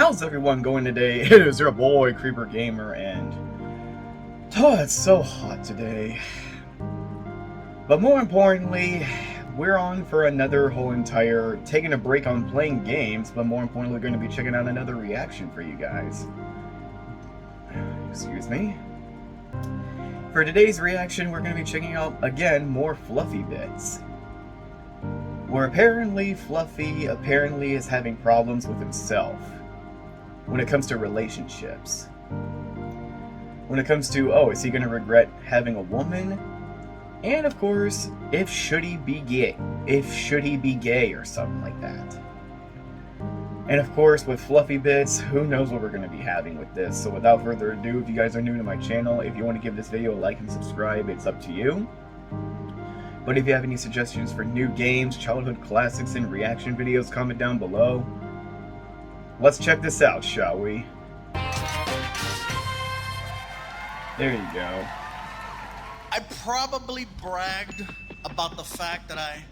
how's everyone going today? It is your boy Creeper Gamer, and oh, it's so hot today. But more importantly, we're on for another whole entire taking a break on playing games, but more importantly, we're going to be checking out another reaction for you guys. Excuse me. For today's reaction, we're going to be checking out again more Fluffy Bits. Where apparently Fluffy is having problems with himself when it comes to relationships. When it comes to, oh, is he going to regret having a woman? And of course, should he be gay or something like that. And of course, with Fluffy Bits, who knows what we're going to be having with this. So without further ado, if you guys are new to my channel, if you want to give this video a like and subscribe, it's up to you. But if you have any suggestions for new games, childhood classics, and reaction videos, comment down below. Let's check this out, shall we? There you go. I probably bragged about the fact that I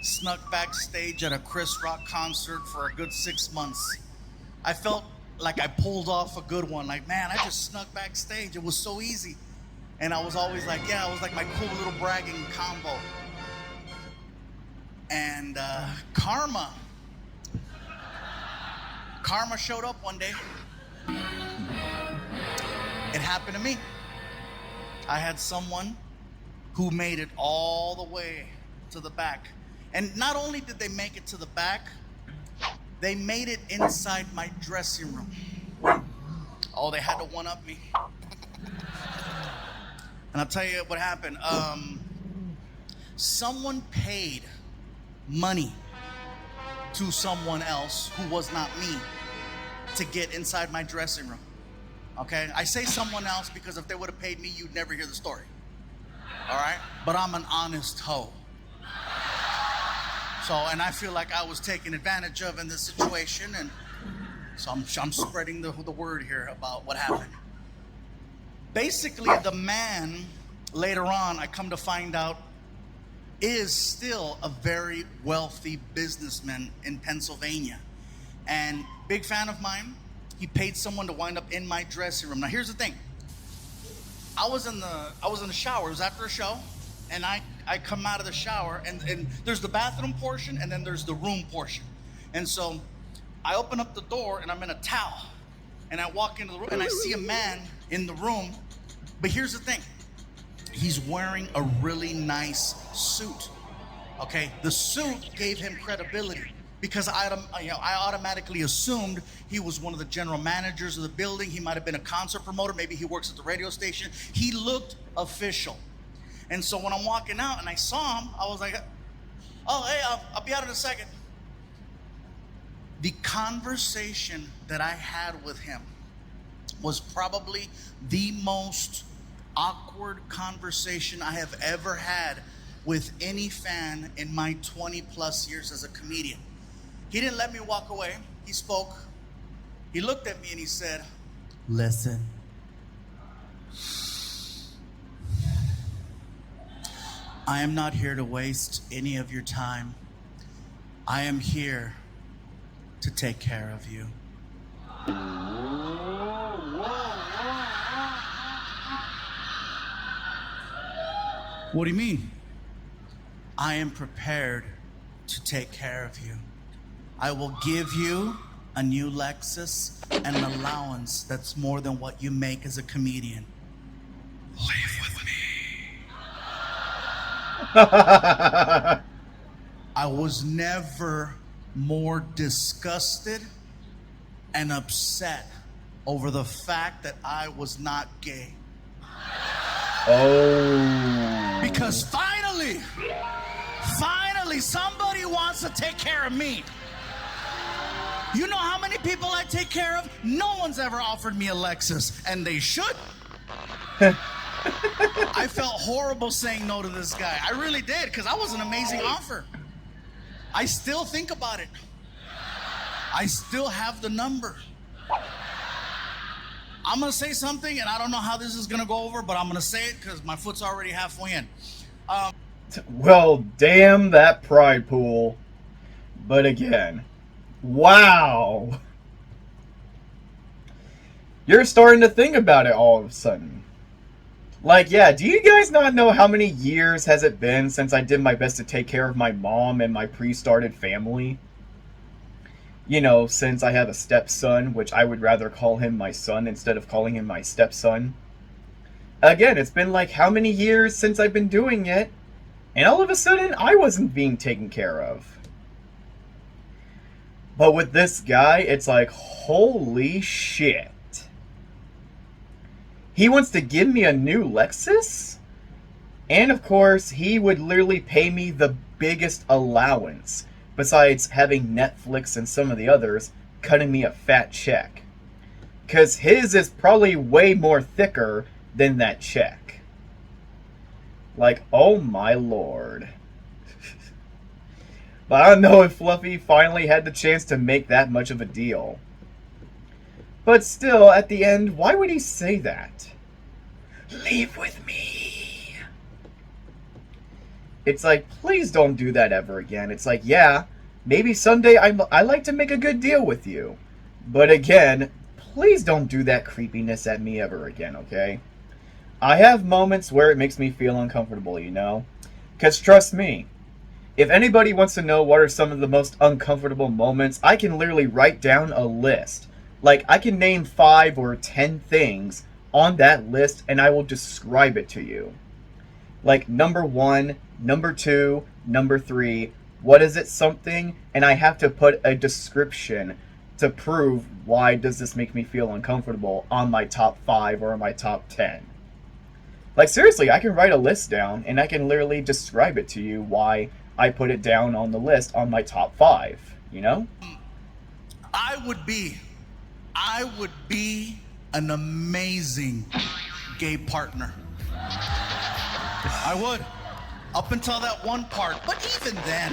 snuck backstage at a Chris Rock concert for a good 6 months. I felt like I pulled off a good one. Like, man, I just snuck backstage. It was so easy. And I was always like, yeah, it was like my cool little bragging combo. And Karma showed up one day. It happened to me. I had someone who made it all the way to the back. And not only did they make it to the back, they made it inside my dressing room. Oh, they had to one-up me. And I'll tell you what happened. Someone paid money to someone else who was not me to get inside my dressing room. Okay? I say someone else because if they would have paid me, you'd never hear the story. All right? But I'm an honest hoe. So, and I feel like I was taken advantage of in this situation, and so I'm spreading the word here about what happened. Basically, the man, later on, I come to find out, is still a very wealthy businessman in Pennsylvania. And big fan of mine. He paid someone to wind up in my dressing room. Now here's the thing. I was in the shower. It was after a show, and I come out of the shower, and there's the bathroom portion, and then there's the room portion. And so I open up the door, and I'm in a towel, and I walk into the room, and I see a man in the room. But here's the thing. He's wearing a really nice suit. Okay, the suit gave him credibility because I automatically assumed he was one of the general managers of the building. He might have been a concert promoter. Maybe he works at the radio station. He looked official. And so when I'm walking out and I saw him, I was like, oh, hey, I'll be out in a second. The conversation that I had with him was probably the most awkward conversation I have ever had with any fan in my 20 plus years as a comedian. He didn't let me walk away. He spoke. He looked at me and he said, listen. I am not here to waste any of your time. I am here to take care of you. What do you mean? I am prepared to take care of you. I will give you a new Lexus and an allowance that's more than what you make as a comedian. Live with me. I was never more disgusted and upset over the fact that I was not gay. Oh. Because finally, somebody wants to take care of me. You know how many people I take care of? No one's ever offered me a Lexus, and they should. I felt horrible saying no to this guy. I really did, because that was an amazing offer. I still think about it. I still have the number. I'm going to say something, and I don't know how this is going to go over, but I'm going to say it because my foot's already halfway in. Well, damn that pride pool. But again, wow. You're starting to think about it all of a sudden. Like, yeah, do you guys not know how many years has it been since I did my best to take care of my mom and my pre-started family? You know, since I have a stepson, which I would rather call him my son instead of calling him my stepson. Again, it's been like how many years since I've been doing it, and all of a sudden I wasn't being taken care of. But with this guy, it's like, holy shit. He wants to give me a new Lexus? And of course, he would literally pay me the biggest allowance, besides having Netflix and some of the others cutting me a fat check. Because his is probably way more thicker than that check. Like, oh my lord. But I don't know if Fluffy finally had the chance to make that much of a deal. But still, at the end, why would he say that? Leave with me. It's like, please don't do that ever again. It's like, yeah, maybe someday I like to make a good deal with you. But again, please don't do that creepiness at me ever again, okay? I have moments where it makes me feel uncomfortable, you know? Because trust me, if anybody wants to know what are some of the most uncomfortable moments, I can literally write down a list. Like, I can name 5 or 10 things on that list, and I will describe it to you. Like, number 1, number 2, number 3, what is it something? And I have to put a description to prove why does this make me feel uncomfortable on my top 5 or my top 10. Like, seriously, I can write a list down, and I can literally describe it to you why I put it down on the list on my top 5, you know? I would be an amazing gay partner. I would. Up until that one part. But even then,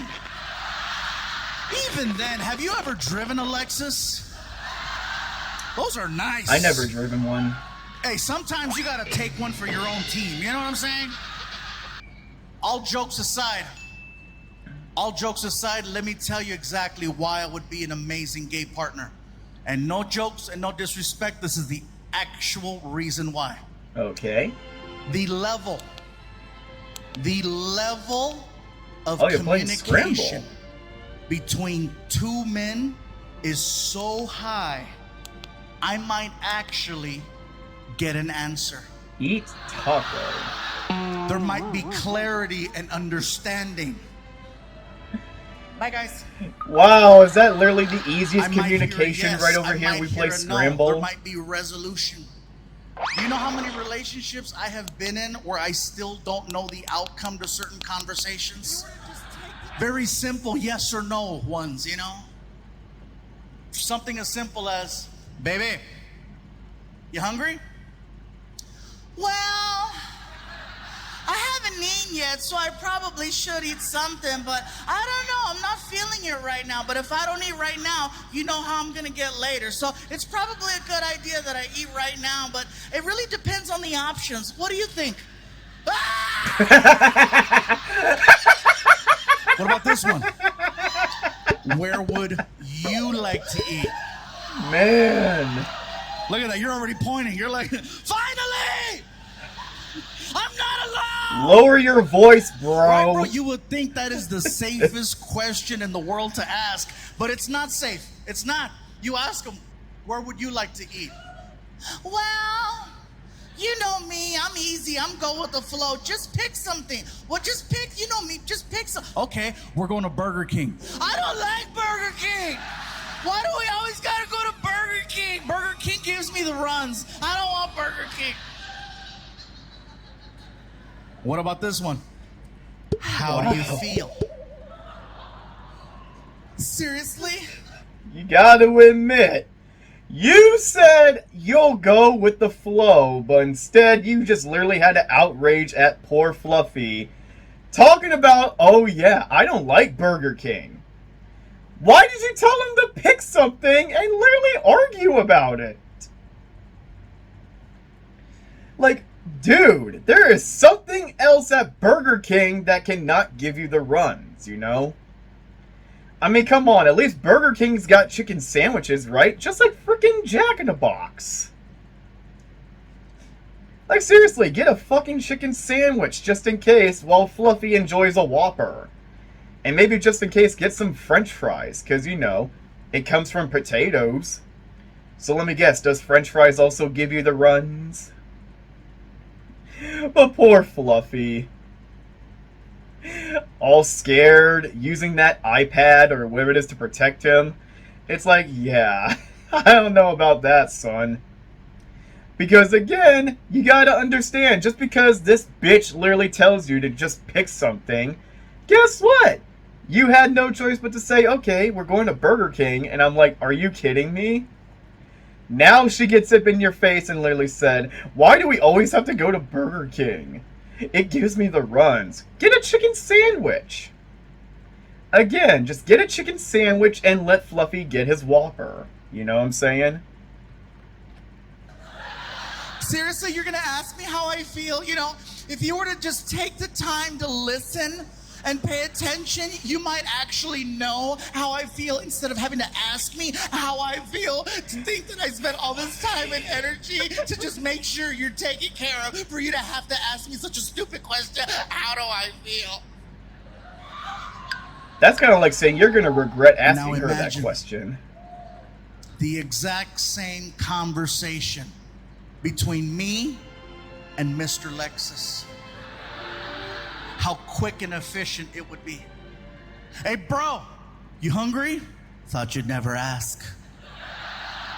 have you ever driven a Lexus? Those are nice. I never driven one. Hey, sometimes you gotta take one for your own team. You know what I'm saying? All jokes aside, let me tell you exactly why I would be an amazing gay partner. And no jokes and no disrespect, this is the actual reason why. Okay. The level of Oh, you're playing communication Scramble. between two men is so high, I might actually get an answer. Eat taco. There might be clarity and understanding. Bye, guys. Wow, is that literally the easiest I might hear a communication yes, right over I here? might We hear play a no. Scramble. There might be resolution. Do you know how many relationships I have been in where I still don't know the outcome to certain conversations? Very simple yes or no ones, you know? Something as simple as, baby, you hungry? Well, I haven't eaten yet, so I probably should eat something, but I don't know, I'm not feeling it right now. But if I don't eat right now, you know how I'm gonna get later. So it's probably a good idea that I eat right now, but it really depends on the options. What do you think? What about this one? Where would you like to eat? Man. Look at that, you're already pointing. You're like, finally! I'm not alone! Lower your voice, bro. Right, bro, you would think that is the safest question in the world to ask, but it's not safe. It's not. You ask them, where would you like to eat? Well, you know me, I'm easy. I'm go with the flow. Just pick something. Well, just pick, you know me, just pick some. Okay, we're going to Burger King. I don't like Burger King. Why do we always gotta go to Burger King? Burger King gives me the runs. I don't want Burger King. What about this one? How do you feel? Seriously? You gotta admit, you said you'll go with the flow, but instead you just literally had to outrage at poor Fluffy, talking about, oh yeah, I don't like Burger King. Why did you tell him to pick something and literally argue about it? Like, dude, there is something else at Burger King that cannot give you the runs, you know? I mean, come on, at least Burger King's got chicken sandwiches, right? Just like freaking Jack in the Box. Like, seriously, get a fucking chicken sandwich just in case while Fluffy enjoys a Whopper. And maybe just in case, get some French fries, because, you know, it comes from potatoes. So let me guess, does French fries also give you the runs? But poor Fluffy. All scared, using that iPad or whatever it is to protect him. It's like, yeah, I don't know about that, son. Because again, you gotta understand, just because this bitch literally tells you to just pick something, guess what? You had no choice but to say, okay, we're going to Burger King, and I'm like, are you kidding me? Now she gets up in your face and literally said, why do we always have to go to Burger King? It gives me the runs. Get a chicken sandwich. Again, just get a chicken sandwich and let Fluffy get his Whopper. You know what I'm saying? Seriously, you're gonna ask me how I feel? You know, if you were to just take the time to listen and pay attention, you might actually know how I feel instead of having to ask me how I feel, to think that I spent all this time and energy to just make sure you're taken care of, for you to have to ask me such a stupid question, how do I feel? That's kind of like saying you're going to regret asking her that question. The exact same conversation between me and Mr. Lexus. How quick and efficient it would be. Hey, bro, you hungry? Thought you'd never ask.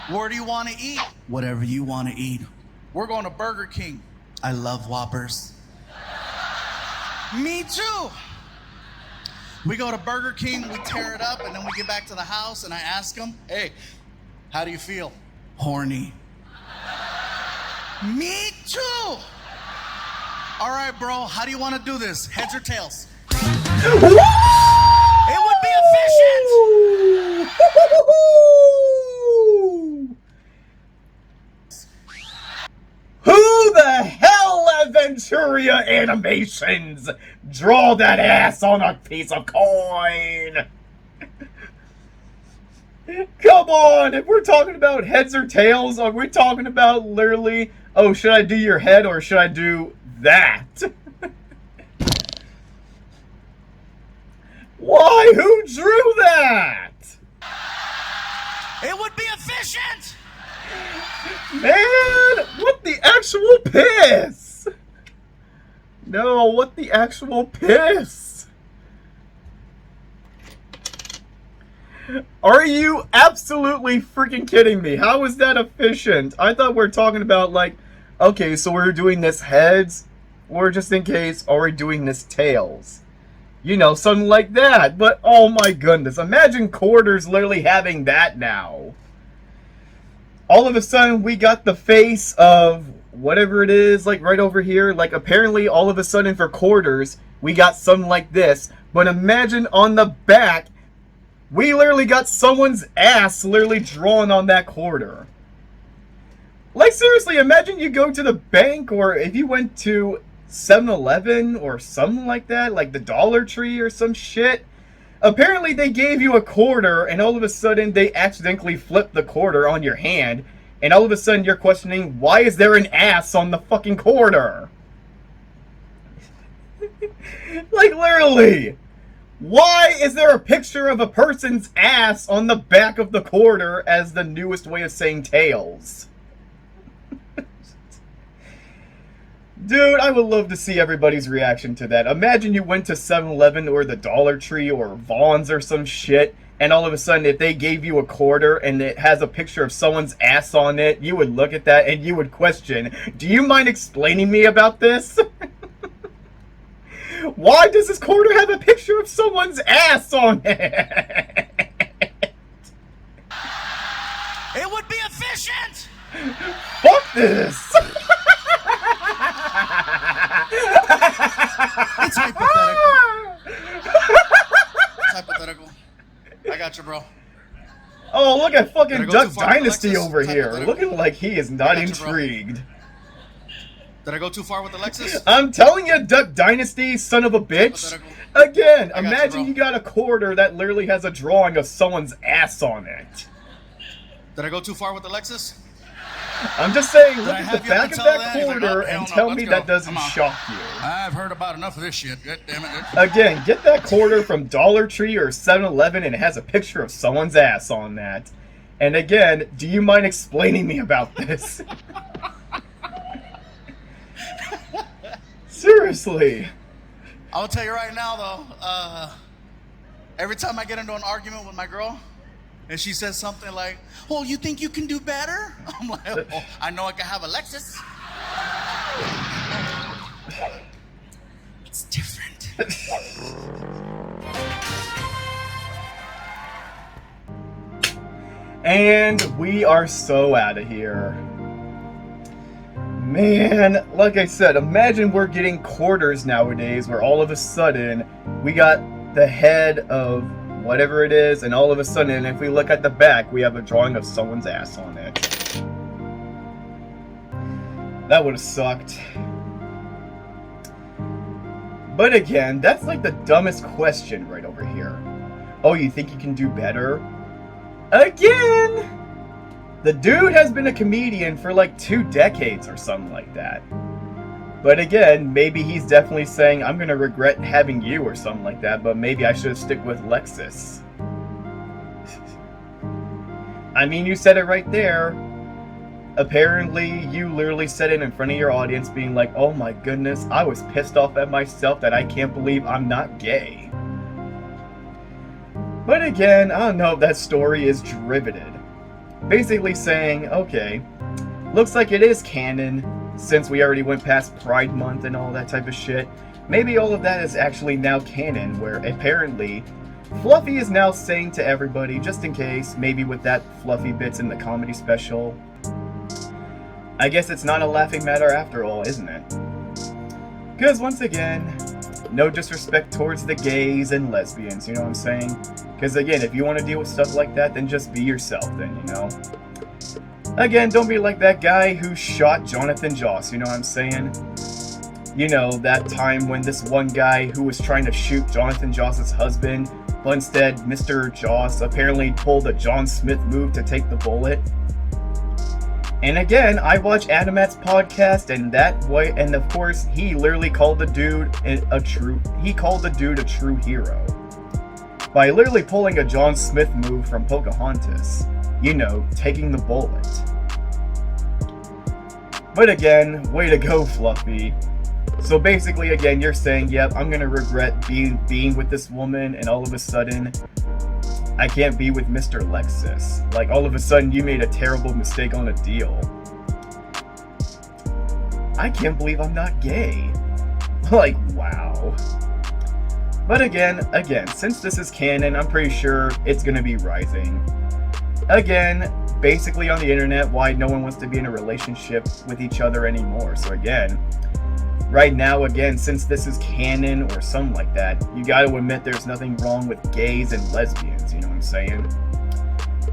Where do you want to eat? Whatever you want to eat. We're going to Burger King. I love Whoppers. Me too. We go to Burger King, we tear it up, and then we get back to the house, and I ask him, hey, how do you feel? Horny. Me too. All right, bro, how do you want to do this? Heads or tails? It would be efficient. Who the hell Aventuria Animations draw that ass on a piece of coin? Come on, if we're talking about heads or tails, are we talking about literally, oh, should I do your head or should I do that? Why? Who drew that? It would be efficient. Man, what the actual piss? No, what the actual piss? Are you absolutely freaking kidding me? How is that efficient? I thought we were talking about, like, okay, so we're doing this heads, or just in case, are we doing this tails? You know, something like that. But, oh my goodness, imagine quarters literally having that now. All of a sudden, we got the face of whatever it is, like, right over here. Like, apparently, all of a sudden, for quarters, we got something like this. But imagine on the back, we literally got someone's ass literally drawn on that quarter. Like, seriously, imagine you go to the bank, or if you went to 7-Eleven or something like that, like the Dollar Tree or some shit. Apparently they gave you a quarter, and all of a sudden they accidentally flipped the quarter on your hand, and all of a sudden you're questioning, why is there an ass on the fucking quarter? Like, literally, why is there a picture of a person's ass on the back of the quarter as the newest way of saying tails? Dude, I would love to see everybody's reaction to that. Imagine you went to 7-Eleven or the Dollar Tree or Vaughn's or some shit, and all of a sudden if they gave you a quarter and it has a picture of someone's ass on it, you would look at that and you would question, do you mind explaining me about this? Why does this quarter have a picture of someone's ass on it? It would be efficient. Fuck this. It's hypothetical. It's hypothetical. I got you, bro. Oh, look at fucking Duck Dynasty Alexis? over It's here, hypothetical. looking like he is not I got you, bro. intrigued. Did I go too far with Alexis? I'm telling you, Duck Dynasty, son of a bitch. Hypothetical. Again, I got you, imagine bro. you got a quarter that literally has a drawing of someone's ass on it. Did I go too far with Alexis? I'm just saying, look I at the have you ever back of tell that that? He's like, quarter "Oh, hell and no, tell let's me go. that doesn't Come on." shock you. I've heard about enough of this shit. God damn it. Again, get that quarter from Dollar Tree or 7-Eleven and it has a picture of someone's ass on that. And again, do you mind explaining me about this? Seriously. I'll tell you right now, though. Every time I get into an argument with my girl, and she says something like, "Oh, you think you can do better?" I'm like, "Oh, I know I can have a Lexus." It's different. And we are so out of here. Man, like I said, imagine we're getting quarters nowadays where all of a sudden we got the head of whatever it is, and all of a sudden, if we look at the back, we have a drawing of someone's ass on it. That would have sucked. But again, that's like the dumbest question right over here. Oh, you think you can do better? Again! The dude has been a comedian for like 2 decades or something like that. But again, maybe he's definitely saying, I'm gonna regret having you or something like that, but maybe I should stick with Lexus. I mean, you said it right there. Apparently, you literally said it in front of your audience being like, oh my goodness, I was pissed off at myself that I can't believe I'm not gay. But again, I don't know if that story is riveted. Basically saying, okay, looks like it is canon, since we already went past Pride Month and all that type of shit. Maybe all of that is actually now canon, where apparently Fluffy is now saying to everybody, just in case, maybe with that Fluffy bits in the comedy special, I guess it's not a laughing matter after all, isn't it? Because once again, no disrespect towards the gays and lesbians, you know what I'm saying? Because again, if you want to deal with stuff like that, then just be yourself then, you know? Again, don't be like that guy who shot Jonathan Joss, you know what I'm saying? You know, that time when this one guy who was trying to shoot Jonathan Joss's husband, but instead Mr. Joss apparently pulled a John Smith move to take the bullet. And again, I watch Adamat's podcast, and that way, and of course, he literally called the dude a true hero. By literally pulling a John Smith move from Pocahontas. You know, taking the bullet. But again, way to go, Fluffy. So basically, again, you're saying, yep, I'm gonna regret being with this woman, and all of a sudden, I can't be with Mr. Lexus. Like, all of a sudden, you made a terrible mistake on a deal. I can't believe I'm not gay. Like, wow. But again, since this is canon, I'm pretty sure it's gonna be rising. Again, basically on the internet, why no one wants to be in a relationship with each other anymore. So again, right now, again, since this is canon or something like that, you gotta admit there's nothing wrong with gays and lesbians, you know what I'm saying?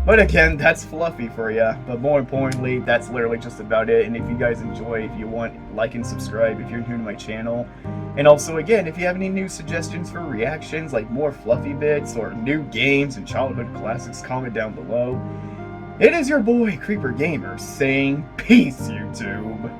But again, that's Fluffy for ya. But more importantly, that's literally just about it. And if you guys enjoy, if you want, like and subscribe if you're new to my channel. And also, again, if you have any new suggestions for reactions, like more Fluffy bits or new games and childhood classics, comment down below. It is your boy, Creeper Gamer, saying peace, YouTube.